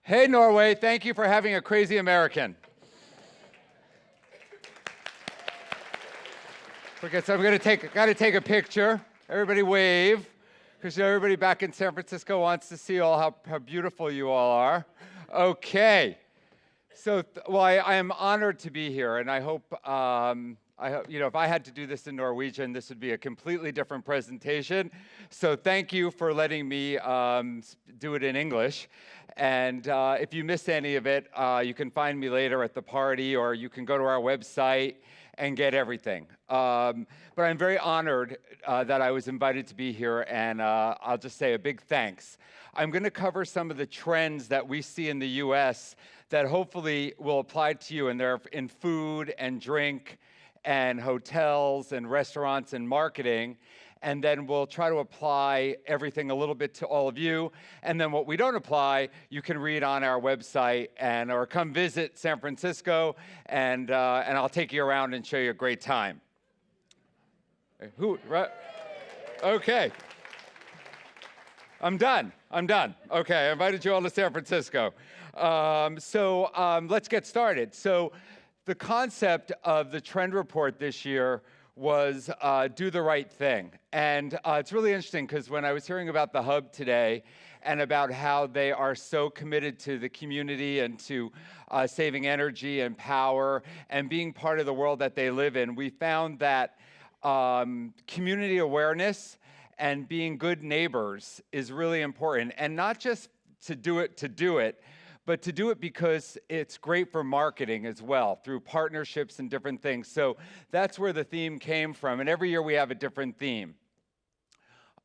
Hey, Norway, thank you for having a crazy American. Okay, so I'm gotta take a picture. Everybody wave, because everybody back in San Francisco wants to see how beautiful you all are. Okay, so I am honored to be here, and I hope if I had to do this in Norwegian, this would be a completely different presentation. So thank you for letting me do it in English. And if you miss any of it, you can find me later at the party, or you can go to our website and get everything. But I'm very honored that I was invited to be here, and I'll just say a big thanks. I'm going to cover some of the trends that we see in the US that hopefully will apply to you, and they're in food and drink and hotels and restaurants and marketing. And then we'll try to apply everything a little bit to all of you. And then what we don't apply, you can read on our website or come visit San Francisco, and I'll take you around and show you a great time. Right? Okay. I'm done. Okay, I invited you all to San Francisco. Let's get started. So the concept of the trend report this year was do the right thing. And it's really interesting because when I was hearing about the Hub today and about how they are so committed to the community and to saving energy and power and being part of the world that they live in, we found that community awareness and being good neighbors is really important. And not just to do it, but to do it because it's great for marketing as well, through partnerships and different things. So that's where the theme came from. And every year we have a different theme.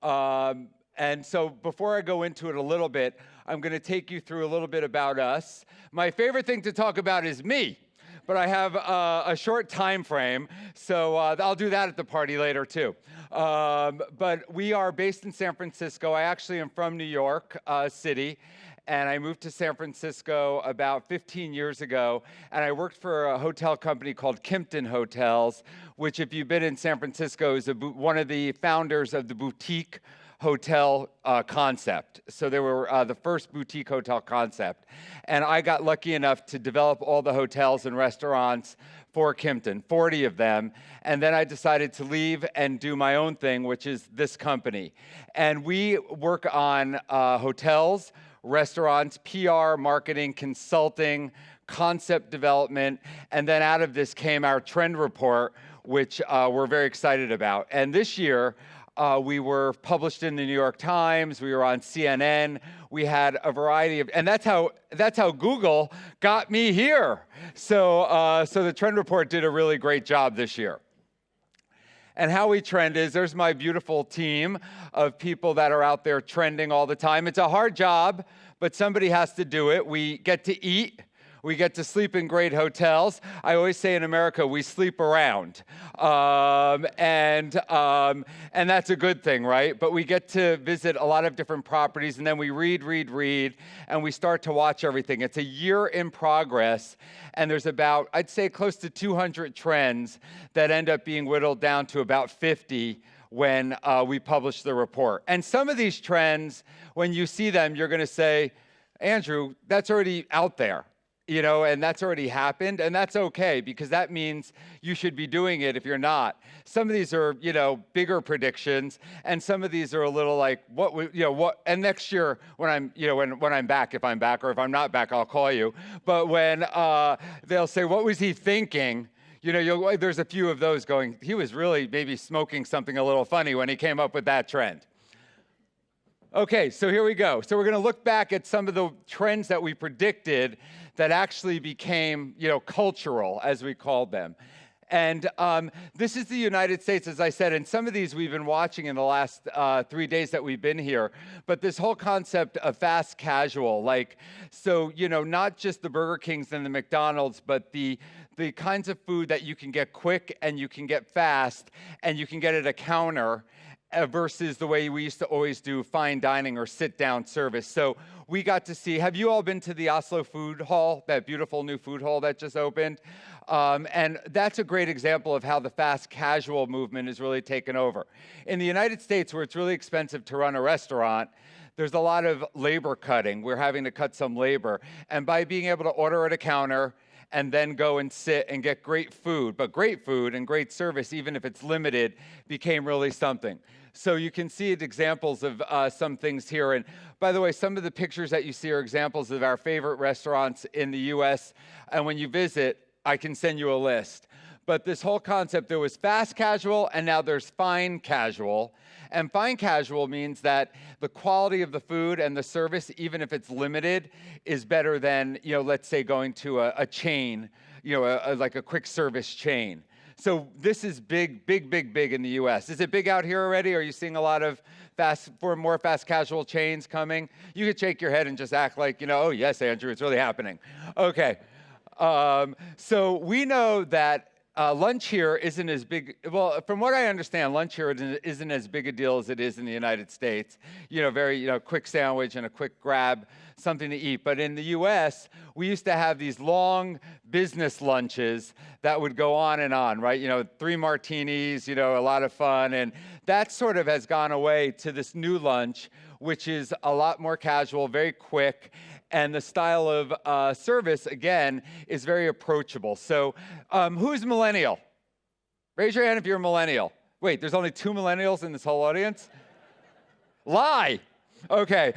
And so before I go into it a little bit, I'm going to take you through a little bit about us. My favorite thing to talk about is me, but I have a short time frame, so I'll do that at the party later too. But we are based in San Francisco. I actually am from New York City. And I moved to San Francisco about 15 years ago, and I worked for a hotel company called Kimpton Hotels, which, if you've been in San Francisco, is one of the founders of the boutique hotel concept. So they were the first boutique hotel concept. And I got lucky enough to develop all the hotels and restaurants for Kimpton, 40 of them. And then I decided to leave and do my own thing, which is this company. And we work on hotels, restaurants, PR, marketing, consulting, concept development, and then out of this came our trend report, which we're very excited about. And this year, we were published in the New York Times, we were on CNN, we had a variety of, and that's how Google got me here. So the trend report did a really great job this year. And how we trend is, there's my beautiful team of people that are out there trending all the time. It's a hard job, but somebody has to do it. We get to eat. We get to sleep in great hotels. I always say in America, we sleep around. And that's a good thing, right? But we get to visit a lot of different properties, and then we read, and we start to watch everything. It's a year in progress, and there's about, I'd say, close to 200 trends that end up being whittled down to about 50 when we publish the report. And some of these trends, when you see them, you're going to say, Andrew, that's already out there. And that's already happened, and that's okay, because that means you should be doing it if you're not. Some of these are, bigger predictions, and some of these are a little like, and next year when I'm back, if I'm back, or if I'm not back, I'll call you. But when they'll say, what was he thinking? There's a few of those going, he was really maybe smoking something a little funny when he came up with that trend. Okay, so here we go. So we're going to look back at some of the trends that we predicted that actually became, cultural, as we called them. And this is the United States, as I said, and some of these we've been watching in the last 3 days that we've been here. But this whole concept of fast casual, not just the Burger Kings and the McDonald's, but the kinds of food that you can get quick and you can get fast and you can get at a counter, versus the way we used to always do fine dining or sit-down service. So we got to see, have you all been to the Oslo Food Hall, that beautiful new food hall that just opened? And that's a great example of how the fast casual movement has really taken over. In the United States, where it's really expensive to run a restaurant, there's a lot of labor cutting. We're having to cut some labor. And by being able to order at a counter and then go and sit and get great food, but great food and great service, even if it's limited, became really something. So you can see examples of some things here. And by the way, some of the pictures that you see are examples of our favorite restaurants in the US. And when you visit, I can send you a list. But this whole concept, there was fast casual, and now there's fine casual. And fine casual means that the quality of the food and the service, even if it's limited, is better than, let's say going to a chain, like a quick service chain. So this is big, big, big, big in the US. Is it big out here already? Are you seeing a lot of more fast casual chains coming? You could shake your head and just act like, oh yes, Andrew, it's really happening. Okay. So we know that lunch here isn't as big. Well, from what I understand, lunch here isn't as big a deal as it is in the United States. Very, quick sandwich and a quick grab, something to eat. But in the US, we used to have these long business lunches that would go on and on, right? 3 martinis, a lot of fun. And that sort of has gone away to this new lunch, which is a lot more casual, very quick. And the style of service, again, is very approachable. So who's millennial? Raise your hand if you're a millennial. Wait, there's only 2 millennials in this whole audience? Lie. Okay.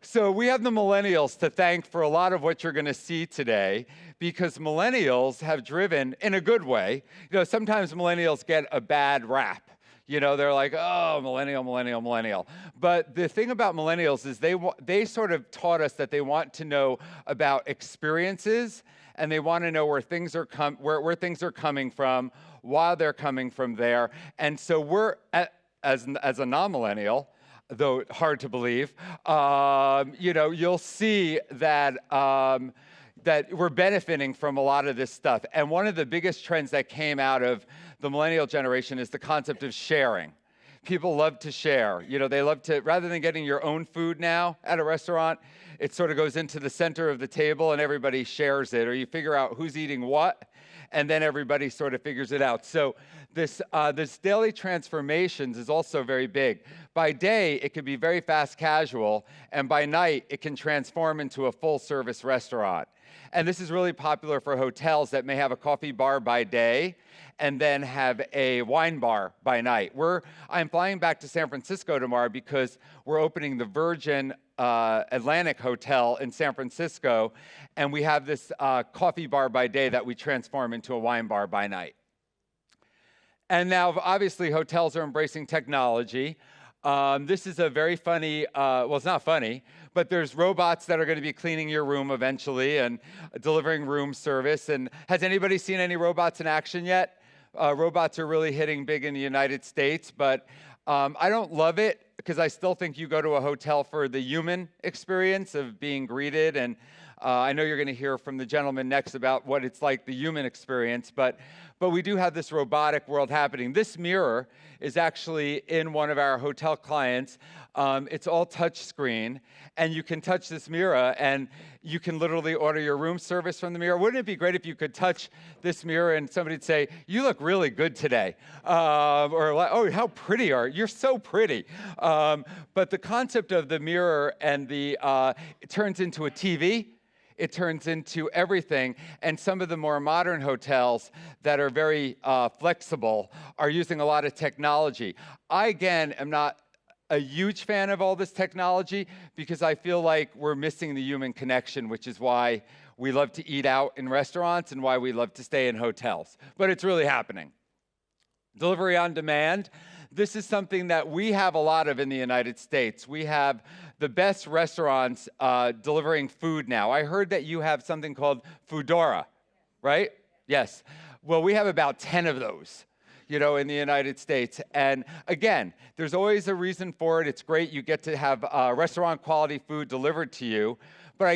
So we have the millennials to thank for a lot of what you're going to see today, because millennials have driven, in a good way, sometimes millennials get a bad rap. They're like, oh, millennial. But the thing about millennials is they sort of taught us that they want to know about experiences, and they want to know where things are where things are coming from, while they're coming from there. And so we're, as a non-millennial, though hard to believe, you'll see that that we're benefiting from a lot of this stuff. And one of the biggest trends that came out of the millennial generation is the concept of sharing. People love to share. They love to, rather than getting your own food now at a restaurant, it sort of goes into the center of the table and everybody shares it, or you figure out who's eating what, and then everybody sort of figures it out. So this daily transformations is also very big. By day, it can be very fast casual, and by night, it can transform into a full-service restaurant. And this is really popular for hotels that may have a coffee bar by day and then have a wine bar by night. I'm flying back to San Francisco tomorrow because we're opening the Virgin Atlantic Hotel in San Francisco, and we have this coffee bar by day that we transform into a wine bar by night. And now, obviously, hotels are embracing technology. This is a very funny, well, it's not funny, but there's robots that are going to be cleaning your room eventually and delivering room service. And has anybody seen any robots in action yet? Robots are really hitting big in the United States, but I don't love it because I still think you go to a hotel for the human experience of being greeted. And I know you're going to hear from the gentleman next about what it's like, the human experience, but we do have this robotic world happening. This mirror is actually in one of our hotel clients. It's all touch screen, and you can touch this mirror, and you can literally order your room service from the mirror. Wouldn't it be great if you could touch this mirror and somebody'd say, "You look really good today," or like, "Oh, how pretty are you? You're so pretty." But the concept of the mirror and it turns into a TV. It turns into everything, and some of the more modern hotels that are very flexible are using a lot of technology. I, again, am not a huge fan of all this technology because I feel like we're missing the human connection, which is why we love to eat out in restaurants and why we love to stay in hotels. But it's really happening. Delivery on demand. This is something that we have a lot of in the United States. We have the best restaurants delivering food now. I heard that you have something called Foodora, right? Yes. Well, we have about 10 of those, in the United States. And again, there's always a reason for it. It's great. You get to have restaurant quality food delivered to you. But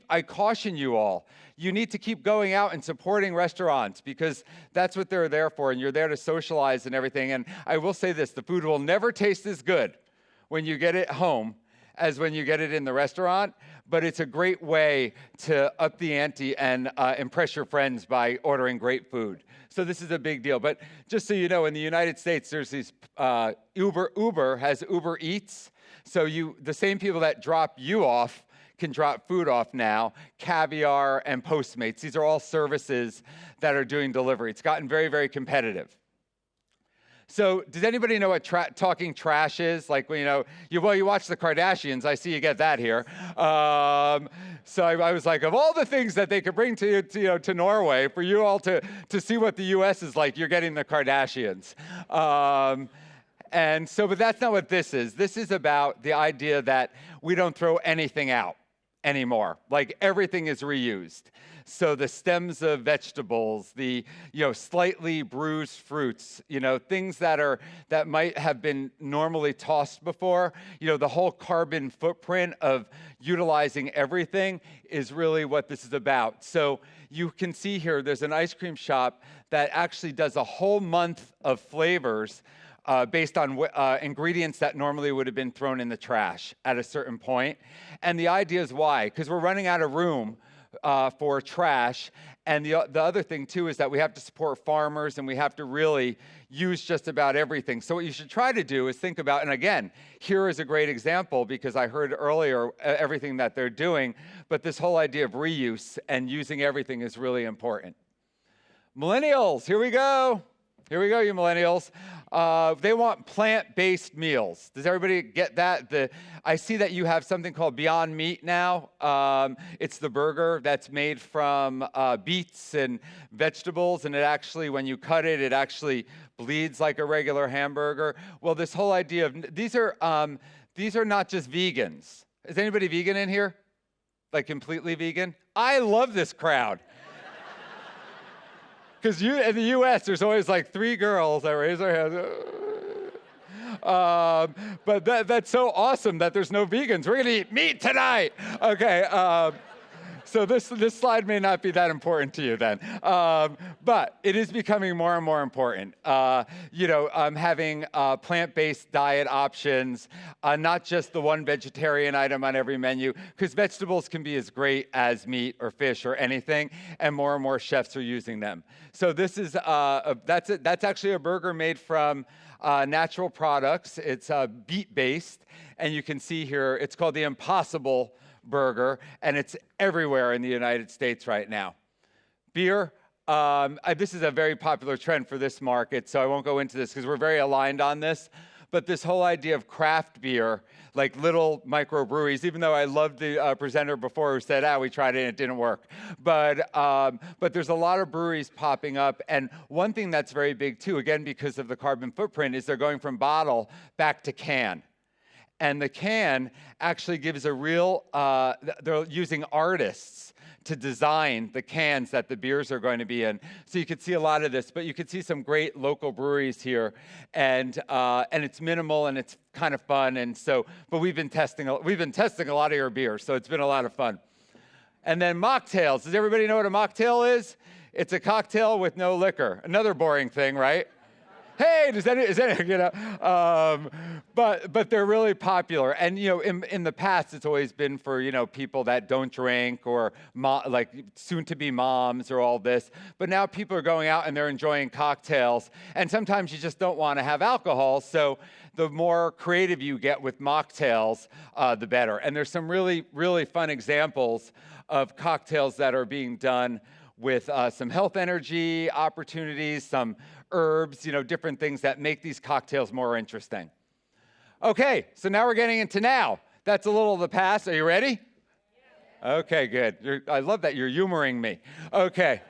I caution you all, you need to keep going out and supporting restaurants because that's what they're there for, and you're there to socialize and everything. And I will say this, the food will never taste as good when you get it home as when you get it in the restaurant, but it's a great way to up the ante and impress your friends by ordering great food. So this is a big deal. But just so you know, in the United States, there's these, Uber has Uber Eats. So the same people that drop you off can drop food off now. Caviar and Postmates, these are all services that are doing delivery. It's gotten very, very competitive. So does anybody know what talking trash is? Like, you watch the Kardashians. I see you get that here. So I was like, of all the things that they could bring to Norway, for you all to see what the U.S. is like, you're getting the Kardashians. But that's not what this is. This is about the idea that we don't throw anything out anymore. Like, everything is reused. So the stems of vegetables, the slightly bruised fruits, things that might have been normally tossed before, the whole carbon footprint of utilizing everything is really what this is about. So you can see here, there's an ice cream shop that actually does a whole month of flavors based on ingredients that normally would have been thrown in the trash at a certain point. And the idea is why? Because we're running out of room for trash. And the other thing, too, is that we have to support farmers, and we have to really use just about everything. So what you should try to do is think about, and again, here is a great example, because I heard earlier everything that they're doing, but this whole idea of reuse and using everything is really important. Millennials, here we go. Here we go, you millennials. They want plant-based meals. Does everybody get that? I see that you have something called Beyond Meat now. It's the burger that's made from beets and vegetables, and it actually, when you cut it, it actually bleeds like a regular hamburger. Well, this whole idea of these are not just vegans. Is anybody vegan in here? Like completely vegan? I love this crowd. Because in the U.S., there's always like 3 girls that raise their hands. But that's so awesome that there's no vegans. We're going to eat meat tonight. Okay. So this slide may not be that important to you then. But it is becoming more and more important. Having plant-based diet options, not just the one vegetarian item on every menu, because vegetables can be as great as meat or fish or anything, and more chefs are using them. So this is that's actually a burger made from natural products. It's beet-based, and you can see here it's called the Impossible Burger, and it's everywhere in the United States right now. Beer, this is a very popular trend for this market, so I won't go into this because we're very aligned on this. But this whole idea of craft beer, like little microbreweries, even though I loved the presenter before who said, we tried it and it didn't work. But there's a lot of breweries popping up. And one thing that's very big too, again, because of the carbon footprint, is they're going from bottle back to can. And the can actually gives a real, they're using artists to design the cans that the beers are going to be in. So you could see a lot of this, but you could see some great local breweries here. And it's minimal and it's kind of fun. And so, but we've been testing a lot of your beers, so it's been a lot of fun. And then mocktails. Does everybody know what a mocktail is? It's a cocktail with no liquor. Another boring thing, right? Hey, is that but they're really popular. And in the past, it's always been for people that don't drink or like soon-to-be moms or all this. But now people are going out and they're enjoying cocktails. And sometimes you just don't want to have alcohol. So the more creative you get with mocktails, the better. And there's some really, really fun examples of cocktails that are being done with some health energy opportunities, some herbs, different things that make these cocktails more interesting. Okay, so now we're getting into now. That's a little of the past. Are you ready? Yeah. Okay, good. I love that you're humoring me. Okay.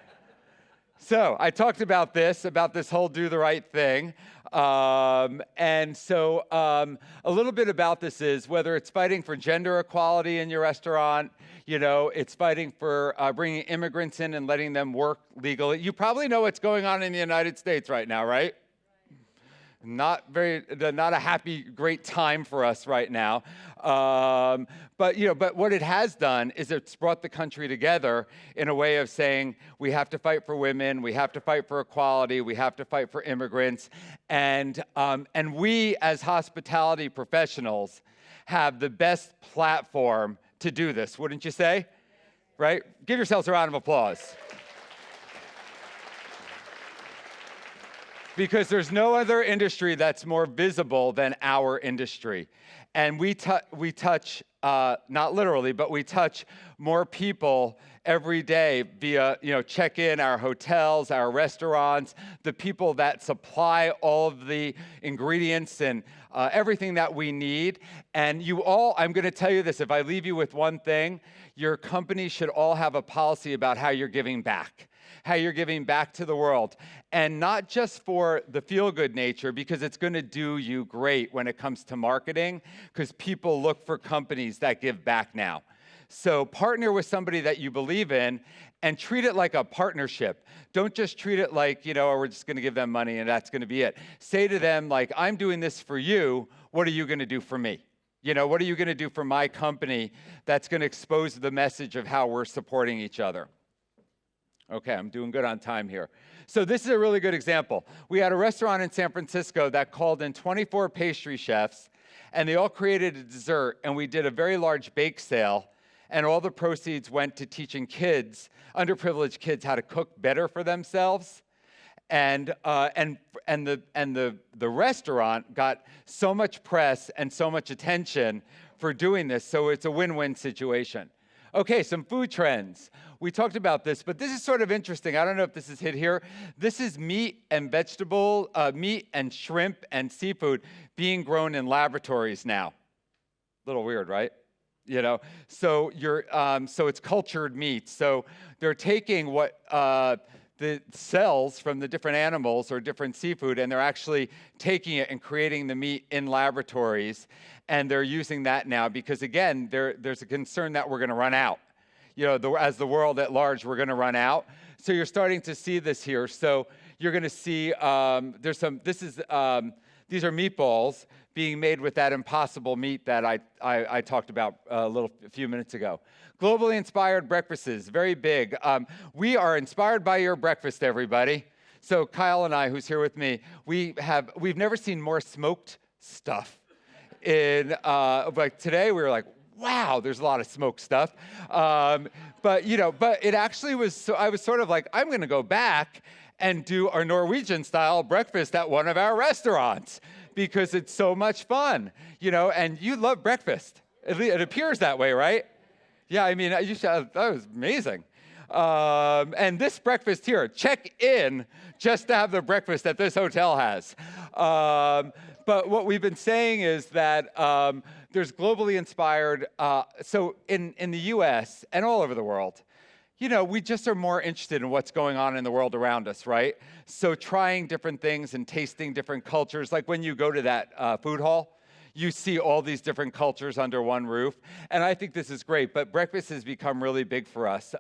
So I talked about this whole do the right thing. And so a little bit about this is whether it's fighting for gender equality in your restaurant, it's fighting for bringing immigrants in and letting them work legally. You probably know what's going on in the United States right now, right? Not a happy, great time for us right now. But what it has done is it's brought the country together in a way of saying we have to fight for women, we have to fight for equality, we have to fight for immigrants, and we as hospitality professionals have the best platform to do this, wouldn't you say? Right? Give yourselves a round of applause. because there's no other industry that's more visible than our industry. And we touch, not literally, but we touch more people every day via, check-in, our hotels, our restaurants, the people that supply all of the ingredients and everything that we need. And you all, I'm going to tell you this, if I leave you with one thing, your company should all have a policy about how you're giving back. How you're giving back to the world. And not just for the feel-good nature, because it's going to do you great when it comes to marketing, because people look for companies that give back now. So partner with somebody that you believe in and treat it like a partnership. Don't just treat it like, oh, we're just going to give them money and that's going to be it. Say to them, like, I'm doing this for you. What are you going to do for me? What are you going to do for my company that's going to expose the message of how we're supporting each other? Okay, I'm doing good on time here. So this is a really good example. We had a restaurant in San Francisco that called in 24 pastry chefs, and they all created a dessert, and we did a very large bake sale, and all the proceeds went to teaching kids, underprivileged kids, how to cook better for themselves. And the restaurant got so much press and so much attention for doing this, so it's a win-win situation. Okay, some food trends. We talked about this, but this is sort of interesting. I don't know if this is hit here. This is meat and meat and shrimp and seafood being grown in laboratories now. A little weird, right? So so it's cultured meat. So they're taking what the cells from the different animals or different seafood, and they're actually taking it and creating the meat in laboratories, and they're using that now because, again, there's a concern that we're going to run out. As the world at large, we're going to run out. So you're starting to see this here. So you're going to see these are meatballs being made with that impossible meat that I talked about a few minutes ago. Globally inspired breakfasts, very big. We are inspired by your breakfast, everybody. So Kyle and I, who's here with me, we've never seen more smoked stuff. Like today, we were like, wow, there's a lot of smoked stuff. But it actually was, so I was sort of like, I'm going to go back and do our Norwegian style breakfast at one of our restaurants because it's so much fun, and you love breakfast. It appears that way, right? Yeah, I mean, that was amazing. And this breakfast here, check in just to have the breakfast that this hotel has. But what we've been saying is that there's globally inspired, so in the US and all over the world, we just are more interested in what's going on in the world around us, right? So trying different things and tasting different cultures, like when you go to that food hall, you see all these different cultures under one roof. And I think this is great, but breakfast has become really big for us.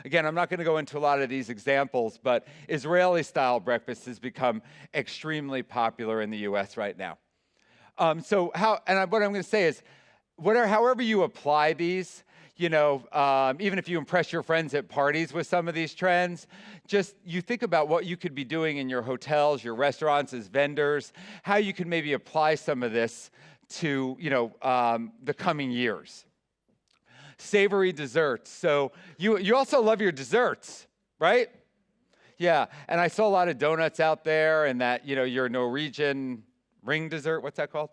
Again, I'm not going to go into a lot of these examples, but Israeli-style breakfast has become extremely popular in the US right now. What I'm going to say is, however you apply these, even if you impress your friends at parties with some of these trends, just you think about what you could be doing in your hotels, your restaurants as vendors, how you could maybe apply some of this to, the coming years. Savory desserts. So you also love your desserts, right? Yeah, and I saw a lot of donuts out there and that, your Norwegian ring dessert, what's that called?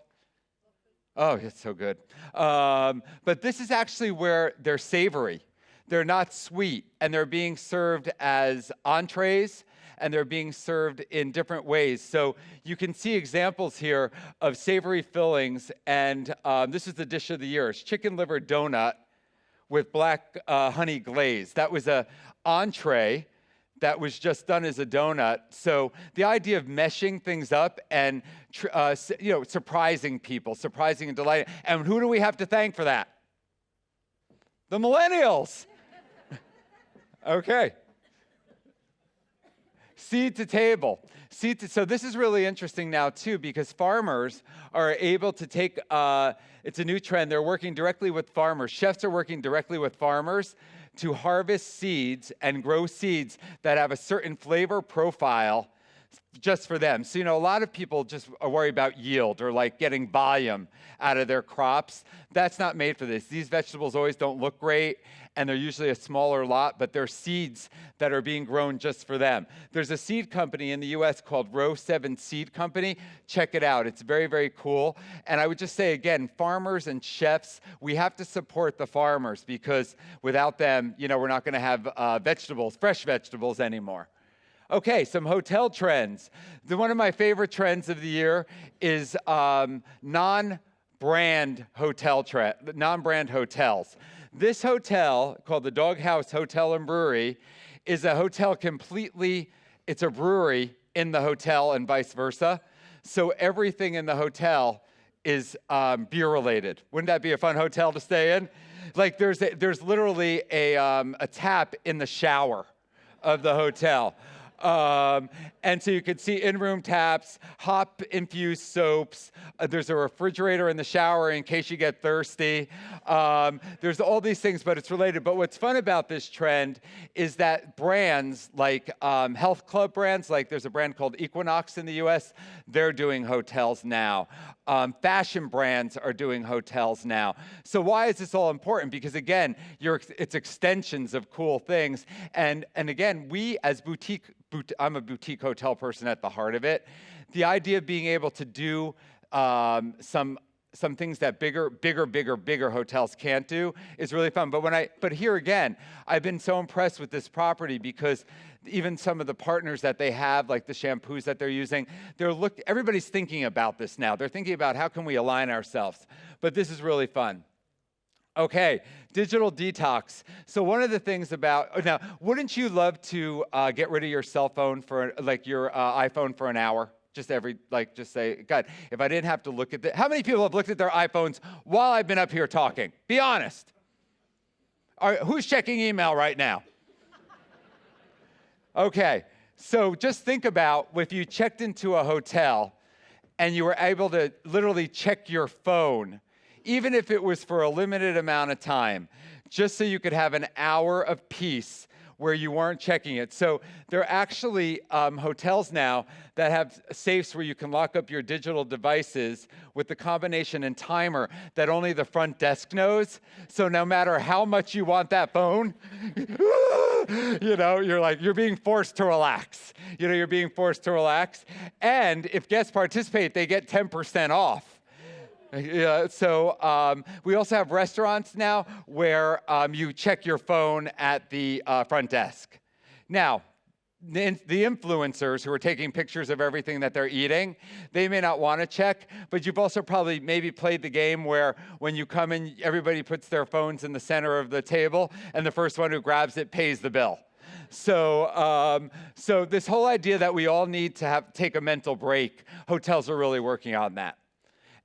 Oh, it's so good. But this is actually where they're savory. They're not sweet, and they're being served as entrees, and they're being served in different ways. So you can see examples here of savory fillings, and this is the dish of the year. It's chicken liver donut with black honey glaze. That was an entree that was just done as a donut. So the idea of meshing things up and surprising people, surprising and delighting. And who do we have to thank for that? The Millennials. Okay. Seed to table. So this is really interesting now too, because farmers are able to take, it's a new trend, they're working directly with farmers. Chefs are working directly with farmers to harvest seeds and grow seeds that have a certain flavor profile just for them. So, a lot of people just worry about yield or like getting volume out of their crops. That's not made for this. These vegetables always don't look great, and they're usually a smaller lot, but they're seeds that are being grown just for them. There's a seed company in the US called Row 7 Seed Company. Check it out. It's very, very cool. And I would just say, again, farmers and chefs, we have to support the farmers, because without them, we're not going to have vegetables, fresh vegetables anymore. Okay, some hotel trends. One of my favorite trends of the year is non-brand hotels. This hotel, called the Doghouse Hotel and Brewery, is a hotel it's a brewery in the hotel and vice versa. So everything in the hotel is beer related. Wouldn't that be a fun hotel to stay in? Like there's literally a tap in the shower of the hotel. And so you can see in-room taps, hop-infused soaps. There's a refrigerator in the shower in case you get thirsty. There's all these things, but it's related. But what's fun about this trend is that brands like health club brands, like there's a brand called Equinox in the US, they're doing hotels now. Fashion brands are doing hotels now. So why is this all important? Because again, it's extensions of cool things. And again, we as I'm a boutique hotel person at the heart of it. The idea of being able to do some things that bigger hotels can't do is really fun. But here again, I've been so impressed with this property because even some of the partners that they have, like the shampoos that they're using, everybody's thinking about this now. They're thinking about how can we align ourselves. But this is really fun. Okay, digital detox. So one of the things now, wouldn't you love to get rid of your cell phone your iPhone for an hour? Just say, God, if I didn't have to look at how many people have looked at their iPhones while I've been up here talking? Be honest. Who's checking email right now? Okay, so just think about if you checked into a hotel and you were able to literally check your phone, even if it was for a limited amount of time, just so you could have an hour of peace where you weren't checking it. So there are actually hotels now that have safes where you can lock up your digital devices with the combination and timer that only the front desk knows. So no matter how much you want that phone, you're being forced to relax. You're being forced to relax. And if guests participate, they get 10% off. Yeah, so we also have restaurants now where you check your phone at the front desk. Now, the influencers who are taking pictures of everything that they're eating, they may not want to check, but you've also probably maybe played the game where when you come in, everybody puts their phones in the center of the table, and the first one who grabs it pays the bill. So this whole idea that we all need to take a mental break, hotels are really working on that.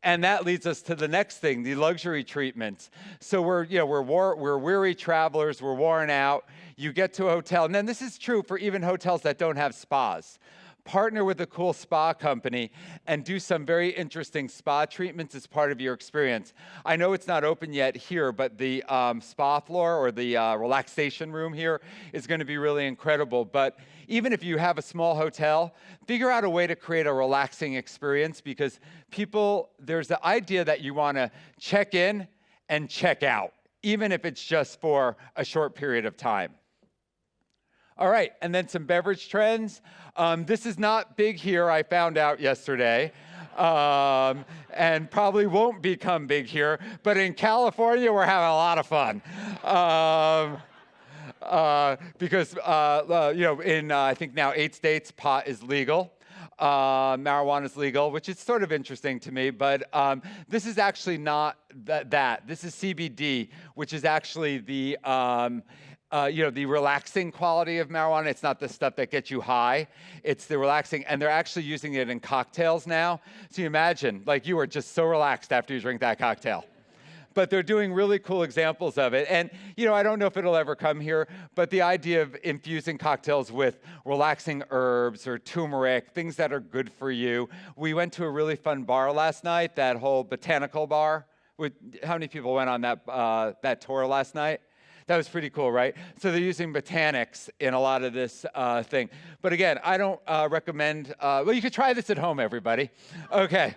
And that leads us to the next thing, the luxury treatments. So we're weary travelers, we're worn out. You get to a hotel, and then this is true for even hotels that don't have spas. Partner with a cool spa company and do some very interesting spa treatments as part of your experience. I know it's not open yet here, but the spa floor or the relaxation room here is going to be really incredible. But even if you have a small hotel, figure out a way to create a relaxing experience, because there's the idea that you want to check in and check out, even if it's just for a short period of time. All right, and then some beverage trends. This is not big here, I found out yesterday, and probably won't become big here, but in California, we're having a lot of fun. Because in I think now 8 states, pot is legal. Marijuana is legal, which is sort of interesting to me, but this is actually not that. This is CBD, which is actually the relaxing quality of marijuana. It's not the stuff that gets you high. It's the relaxing, and they're actually using it in cocktails now. So you imagine, you are just so relaxed after you drink that cocktail. But they're doing really cool examples of it. And, I don't know if it'll ever come here, but the idea of infusing cocktails with relaxing herbs or turmeric, things that are good for you. We went to a really fun bar last night, that whole botanical bar. How many people went on that tour last night? That was pretty cool, right? So they're using botanics in a lot of this thing. But again, I don't recommend, well, you could try this at home, everybody. Okay.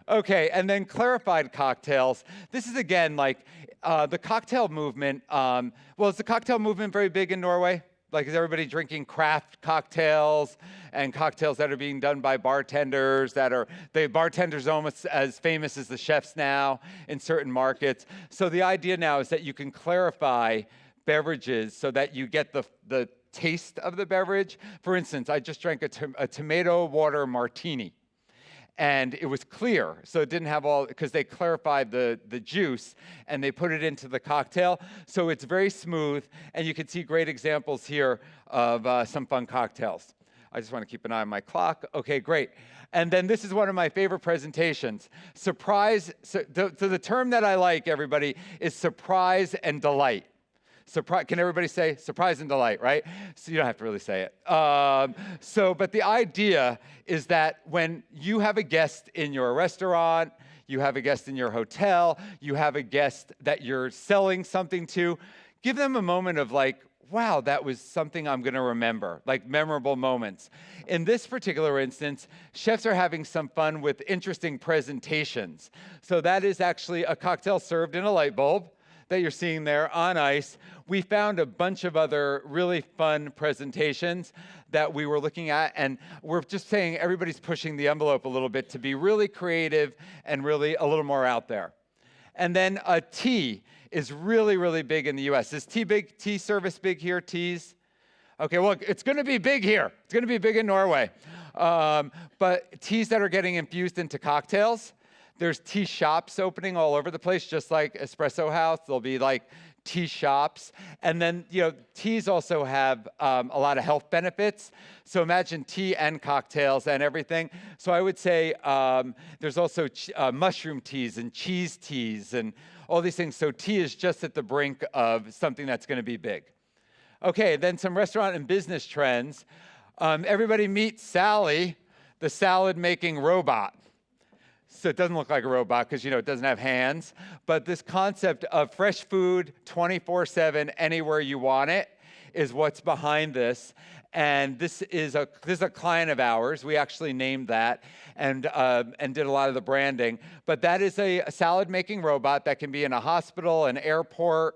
Okay, and then clarified cocktails. This is, again, like the cocktail movement. Well, is the cocktail movement very big in Norway? Like, is everybody drinking craft cocktails and cocktails that are being done by bartenders the bartenders almost as famous as the chefs now in certain markets. So the idea now is that you can clarify beverages so that you get the taste of the beverage. For instance, I just drank a tomato water martini. And it was clear, so it didn't have because they clarified the juice and they put it into the cocktail. So it's very smooth, and you can see great examples here of some fun cocktails. I just want to keep an eye on my clock. Okay, great. And then this is one of my favorite presentations. Surprise, so the term that I like, everybody, is surprise and delight. Surprise, can everybody say surprise and delight, right? So you don't have to really say it. But the idea is that when you have a guest in your restaurant, you have a guest in your hotel, you have a guest that you're selling something to, give them a moment of like, wow, that was something I'm going to remember, like memorable moments. In this particular instance, chefs are having some fun with interesting presentations. So that is actually a cocktail served in a light bulb that you're seeing there on ice. We found a bunch of other really fun presentations that we were looking at, and we're just saying everybody's pushing the envelope a little bit to be really creative and really a little more out there. And then tea is really, really big in the US. Is tea service big here, teas? Okay, well, it's gonna be big here. It's gonna be big in Norway. But teas that are getting infused into cocktails, there's tea shops opening all over the place, just like Espresso House. There'll be like tea shops. And then, teas also have a lot of health benefits. So imagine tea and cocktails and everything. So I would say there's also mushroom teas and cheese teas and all these things. So tea is just at the brink of something that's going to be big. Okay, then some restaurant and business trends. Everybody meet Sally, the salad-making robot. So it doesn't look like a robot because, it doesn't have hands. But this concept of fresh food 24/7 anywhere you want it is what's behind this. And this is a client of ours. We actually named that and did a lot of the branding. But that is a salad-making robot that can be in a hospital, an airport,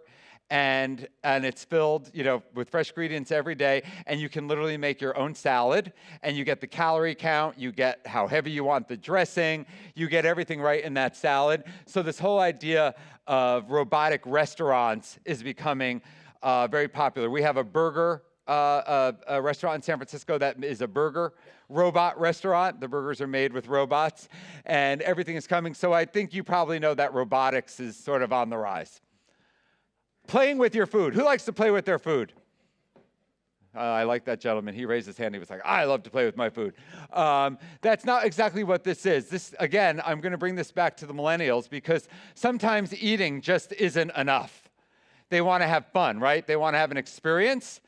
and it's filled, with fresh ingredients every day, and you can literally make your own salad, and you get the calorie count, you get how heavy you want the dressing, you get everything right in that salad. So this whole idea of robotic restaurants is becoming very popular. We have a burger a restaurant in San Francisco that is a burger robot restaurant. The burgers are made with robots, and everything is coming. So I think you probably know that robotics is sort of on the rise. Playing with your food. Who likes to play with their food? I like that gentleman. He raised his hand. He was like, I love to play with my food. That's not exactly what this is. This, again, I'm going to bring this back to the millennials because sometimes eating just isn't enough. They want to have fun, right? They want to have an experience.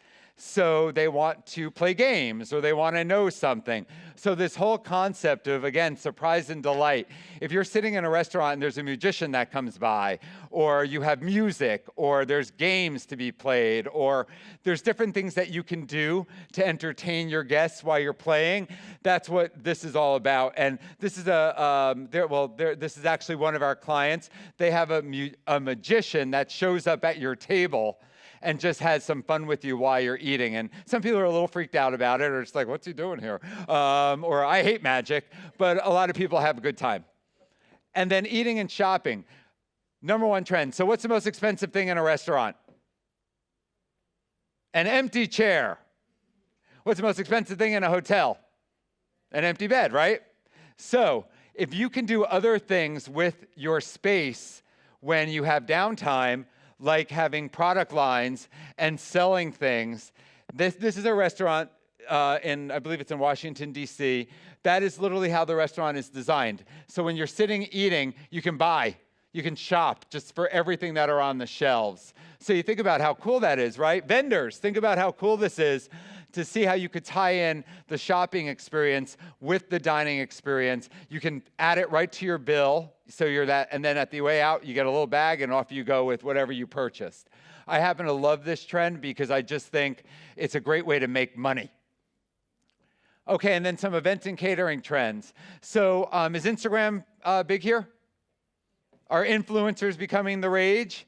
So they want to play games or they want to know something. So this whole concept of, again, surprise and delight. If you're sitting in a restaurant and there's a musician that comes by, or you have music, or there's games to be played, or there's different things that you can do to entertain your guests while you're playing, that's what this is all about. And this is this is actually one of our clients. They have a magician that shows up at your table and just has some fun with you while you're eating. And some people are a little freaked out about it, or it's like, what's he doing here? Or I hate magic, but a lot of people have a good time. And then eating and shopping, number one trend. So what's the most expensive thing in a restaurant? An empty chair. What's the most expensive thing in a hotel? An empty bed, right? So if you can do other things with your space when you have downtime, like having product lines and selling things. This is a restaurant I believe it's in Washington, D.C. That is literally how the restaurant is designed. So when you're sitting eating, you can shop just for everything that are on the shelves. So you think about how cool that is, right? Vendors, think about how cool this is to see how you could tie in the shopping experience with the dining experience. You can add it right to your bill. So you're that, and then at the way out, you get a little bag and off you go with whatever you purchased. I happen to love this trend because I just think it's a great way to make money. Okay, and then some events and catering trends. So is Instagram big here? Are influencers becoming the rage?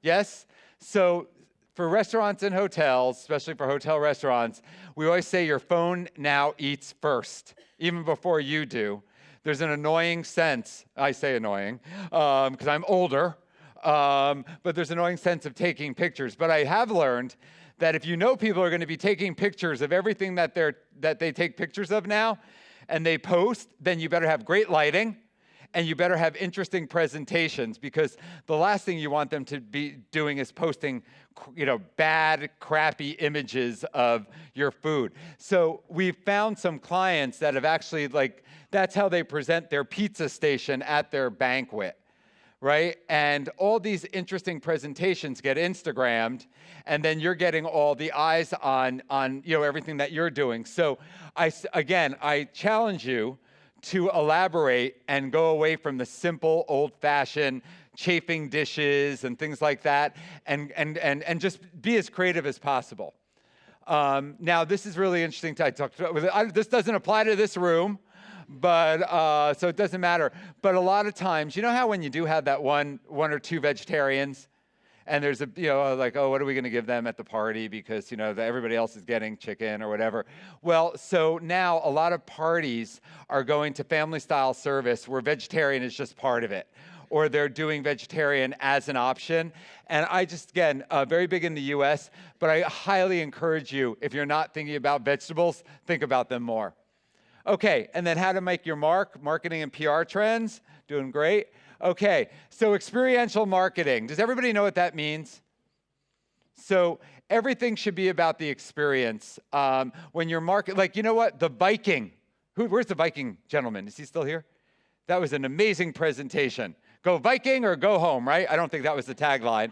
Yes? So for restaurants and hotels, especially for hotel restaurants, we always say your phone now eats first, even before you do. There's an annoying sense, I say annoying, because I'm older, but there's an annoying sense of taking pictures. But I have learned that if you know people are going to be taking pictures of everything that they take pictures of now, and they post, then you better have great lighting, and you better have interesting presentations, because the last thing you want them to be doing is posting, bad, crappy images of your food. So we've found some clients that have actually, that's how they present their pizza station at their banquet, right? And all these interesting presentations get Instagrammed, and then you're getting all the eyes on everything that you're doing. So I challenge you to elaborate and go away from the simple, old-fashioned chafing dishes and things like that, and just be as creative as possible. Now, this is really interesting. This doesn't apply to this room, but so it doesn't matter. But a lot of times, you know how when you do have that one or two vegetarians, and there's what are we going to give them at the party because, everybody else is getting chicken or whatever. Well, so now a lot of parties are going to family-style service where vegetarian is just part of it, or they're doing vegetarian as an option. And I just, again, very big in the US, but I highly encourage you, if you're not thinking about vegetables, think about them more. Okay, and then how to make your mark, marketing and PR trends, doing great. Okay, so experiential marketing. Does everybody know what that means? So everything should be about the experience. When you're the Viking. Where's the Viking gentleman? Is he still here? That was an amazing presentation. Go Viking or go home, right? I don't think that was the tagline.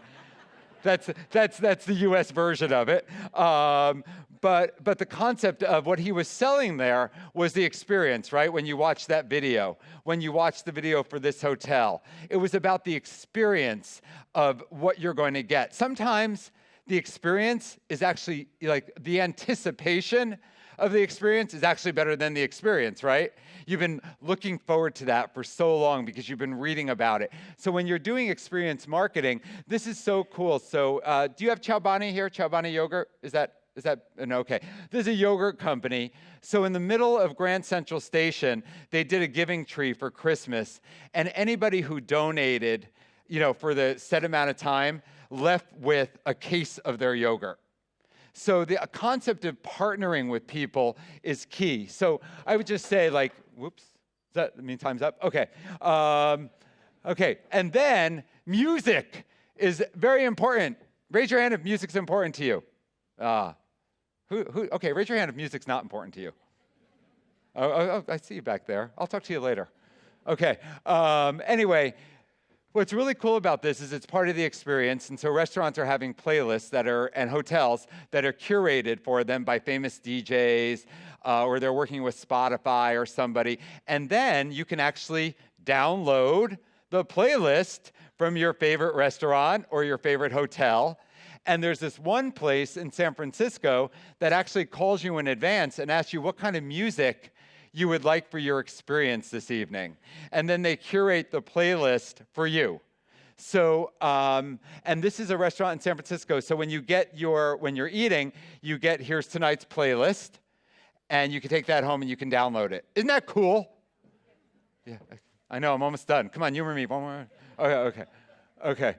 That's the US version of it. But the concept of what he was selling there was the experience, right? When you watch that video, when you watch the video for this hotel, it was about the experience of what you're going to get. Sometimes the experience is actually, the anticipation of the experience is actually better than the experience, right? You've been looking forward to that for so long because you've been reading about it. So when you're doing experience marketing, this is so cool. So do you have Chobani here? Chobani yogurt? Is that no? Okay. This is a yogurt company. So in the middle of Grand Central Station, they did a giving tree for Christmas, and anybody who donated, for the set amount of time, left with a case of their yogurt. So the concept of partnering with people is key. So I would just say, whoops, does that mean time's up? Okay. Okay, and then music is very important. Raise your hand if music's important to you. Okay, raise your hand if music's not important to you. Oh, I see you back there. I'll talk to you later. Okay, anyway, what's really cool about this is it's part of the experience, and so restaurants are having playlists and hotels that are curated for them by famous DJs, or they're working with Spotify or somebody, and then you can actually download the playlist from your favorite restaurant or your favorite hotel. And there's this one place in San Francisco that actually calls you in advance and asks you what kind of music you would like for your experience this evening. And then they curate the playlist for you. So, and this is a restaurant in San Francisco. So when you're eating, you get, here's tonight's playlist, and you can take that home and you can download it. Isn't that cool? Yeah, I know, I'm almost done. Come on, humor me. One more. Okay.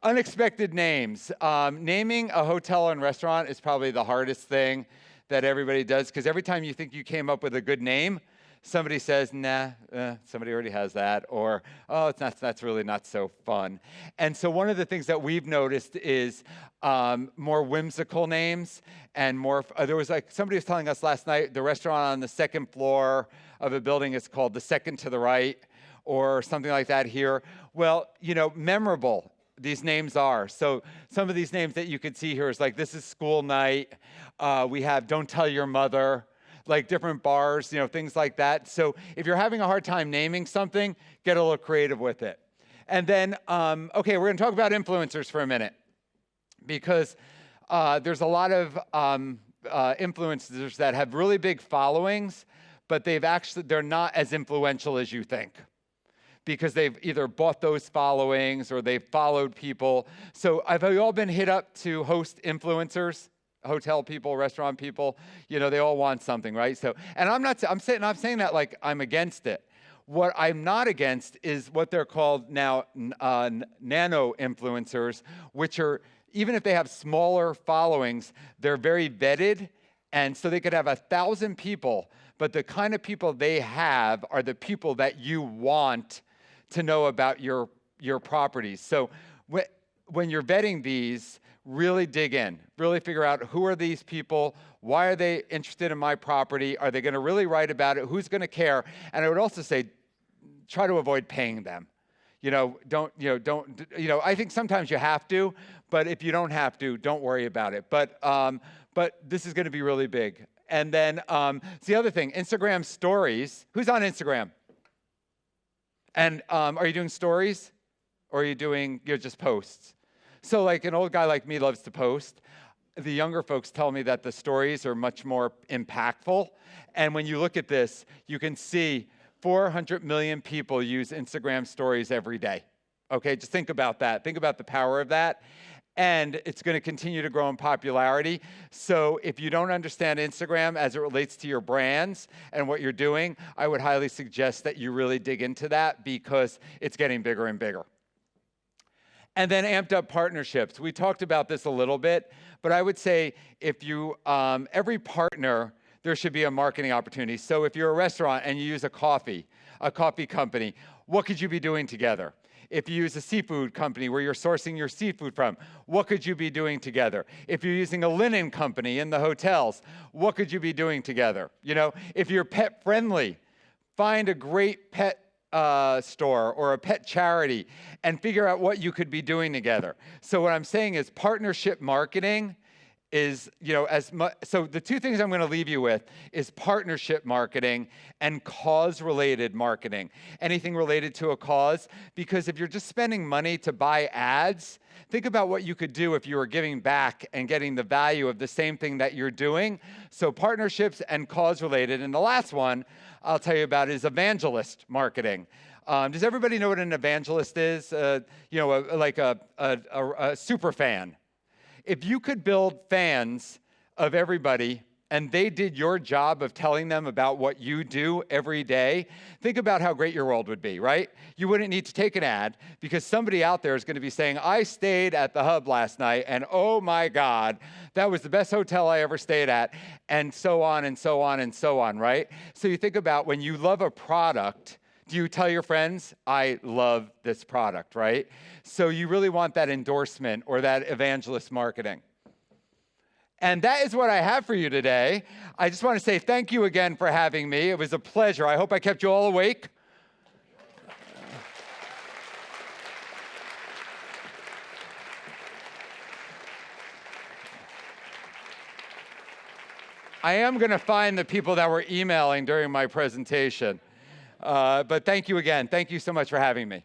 Unexpected names. Naming a hotel and restaurant is probably the hardest thing that everybody does, because every time you think you came up with a good name, somebody says, nah, somebody already has that, or, oh, that's really not so fun. And so one of the things that we've noticed is more whimsical names, and more, there was somebody was telling us last night, the restaurant on the second floor of a building is called The Second to the Right, or something like that here. Well, memorable these names are. So some of these names that you could see here is this is school night. We have Don't Tell Your Mother. like different bars, things like that. So if you're having a hard time naming something, get a little creative with it. And then, okay, we're going to talk about influencers for a minute, because there's a lot of influencers that have really big followings, but they're not as influential as you think, because they've either bought those followings or they've followed people. So have you all been hit up to host influencers? Hotel people, restaurant people, they all want something, right? So, and I'm saying that like I'm against it. What I'm not against is what they're called now nano influencers, which are, even if they have smaller followings, they're very vetted. And so they could have 1,000 people, but the kind of people they have are the people that you want to know about your properties. So when you're vetting these, really dig in, really figure out who are these people, why are they interested in my property, are they going to really write about it, who's going to care? And I would also say, try to avoid paying them. I think sometimes you have to, but if you don't have to, don't worry about it. But this is going to be really big. And then it's the other thing, Instagram stories. Who's on Instagram? And are you doing stories, or are you doing just posts? So like an old guy like me loves to post. The younger folks tell me that the stories are much more impactful. And when you look at this, you can see 400 million people use Instagram stories every day. Okay, just think about that. Think about the power of that. And it's going to continue to grow in popularity. So if you don't understand Instagram as it relates to your brands and what you're doing, I would highly suggest that you really dig into that, because it's getting bigger and bigger. And then amped up partnerships. We talked about this a little bit, but I would say if you, every partner, there should be a marketing opportunity. So if you're a restaurant and you use a coffee company, what could you be doing together? If you use a seafood company where you're sourcing your seafood from, what could you be doing together? If you're using a linen company in the hotels, what could you be doing together? If you're pet friendly, find a great pet store or a pet charity and figure out what you could be doing together. So what I'm saying is partnership marketing is, so the two things I'm going to leave you with is partnership marketing and cause-related marketing. Anything related to a cause, because if you're just spending money to buy ads, think about what you could do if you were giving back and getting the value of the same thing that you're doing. So partnerships and cause-related. And the last one I'll tell you about is evangelist marketing. Does everybody know what an evangelist is? Like a super fan. If you could build fans of everybody and they did your job of telling them about what you do every day, think about how great your world would be, right? You wouldn't need to take an ad, because somebody out there is going to be saying, I stayed at the Hub last night, and oh my God, that was the best hotel I ever stayed at, and so on and so on and so on, right? So you think about when you love a product, do you tell your friends, I love this product, right? So you really want that endorsement or that evangelist marketing. And that is what I have for you today. I just want to say thank you again for having me. It was a pleasure. I hope I kept you all awake. I am going to find the people that were emailing during my presentation. But thank you again. Thank you so much for having me.